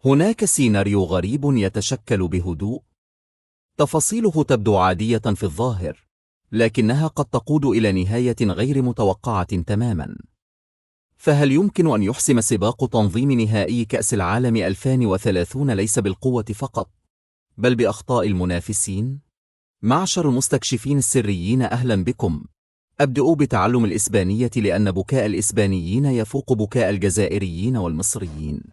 هناك سيناريو غريب يتشكل بهدوء. تفاصيله تبدو عادية في الظاهر، لكنها قد تقود إلى نهاية غير متوقعة تماما. فهل يمكن أن يحسم سباق تنظيم نهائي كأس العالم 2030 ليس بالقوة فقط، بل بأخطاء المنافسين؟ معشر المستكشفين السريين، أهلا بكم. أبدأ بتعلم الإسبانية لأن بكاء الإسبانيين يفوق بكاء الجزائريين والمصريين.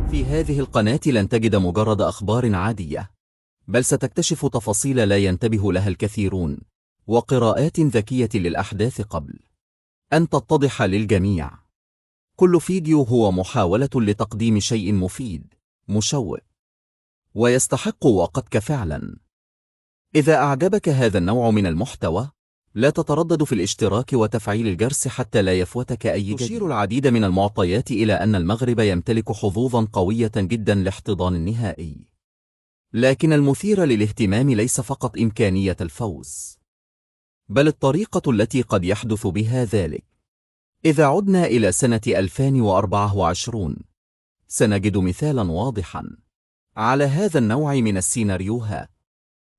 في هذه القناة لن تجد مجرد أخبار عادية، بل ستكتشف تفاصيل لا ينتبه لها الكثيرون، وقراءات ذكية للأحداث قبل أن تتضح للجميع. كل فيديو هو محاولة لتقديم شيء مفيد، مشوق، ويستحق وقتك فعلا. إذا أعجبك هذا النوع من المحتوى، لا تتردد في الاشتراك وتفعيل الجرس حتى لا يفوتك أي جديد. تشير العديد من المعطيات إلى أن المغرب يمتلك حظوظا قوية جدا لاحتضان النهائي، لكن المثير للاهتمام ليس فقط إمكانية الفوز، بل الطريقة التي قد يحدث بها ذلك. إذا عدنا إلى سنة 2024 سنجد مثالا واضحا على هذا النوع من السيناريوهات.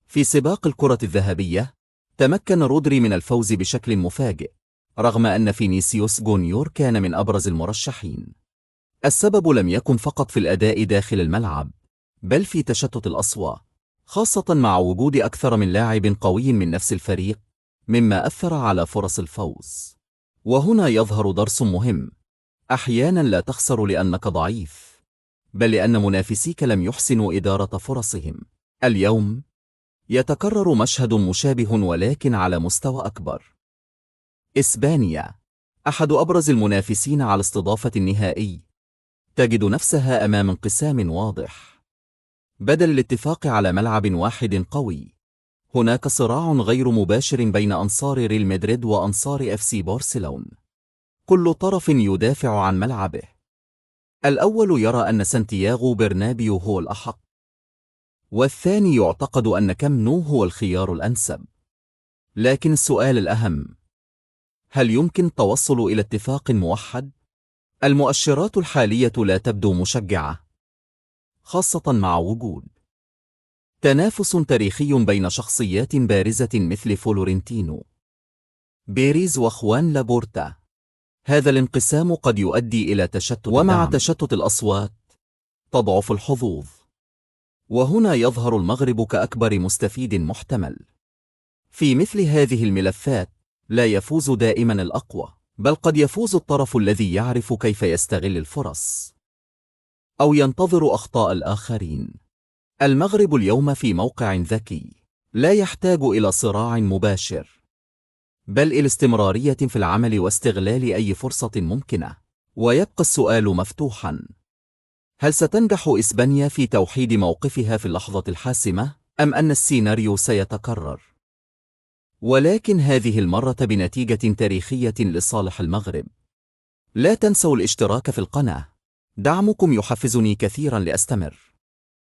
في سباق الكرة الذهبية تمكن رودري من الفوز بشكل مفاجئ، رغم أن فينيسيوس جونيور كان من أبرز المرشحين. السبب لم يكن فقط في الأداء داخل الملعب، بل في تشتت الأصوات، خاصة مع وجود أكثر من لاعب قوي من نفس الفريق، مما أثر على فرص الفوز. وهنا يظهر درس مهم: أحيانا لا تخسر لأنك ضعيف، بل لأن منافسيك لم يحسنوا إدارة فرصهم. اليوم يتكرر مشهد مشابه ولكن على مستوى أكبر. إسبانيا، أحد أبرز المنافسين على استضافة النهائي، تجد نفسها أمام انقسام واضح. بدل الاتفاق على ملعب واحد قوي، هناك صراع غير مباشر بين أنصار ريال مدريد وأنصار FC بارسلون. كل طرف يدافع عن ملعبه. الأول يرى أن سانتياغو برنابيو هو الأحق، والثاني يعتقد أن كامب نو هو الخيار الأنسب. لكن السؤال الأهم: هل يمكن التوصل إلى اتفاق موحد؟ المؤشرات الحالية لا تبدو مشجعة، خاصة مع وجود تنافس تاريخي بين شخصيات بارزة مثل فلورنتينو بيريز وخوان لابورتا. هذا الانقسام قد يؤدي إلى تشتت، ومع تشتت الأصوات تضعف الحظوظ. وهنا يظهر المغرب كأكبر مستفيد محتمل. في مثل هذه الملفات لا يفوز دائما الأقوى، بل قد يفوز الطرف الذي يعرف كيف يستغل الفرص أو ينتظر أخطاء الآخرين. المغرب اليوم في موقع ذكي، لا يحتاج إلى صراع مباشر، بل إلى استمرارية في العمل واستغلال أي فرصة ممكنة. ويبقى السؤال مفتوحا: هل ستنجح إسبانيا في توحيد موقفها في اللحظة الحاسمة، أم أن السيناريو سيتكرر، ولكن هذه المرة بنتيجة تاريخية لصالح المغرب؟ لا تنسوا الاشتراك في القناة، دعمكم يحفزني كثيرا لأستمر.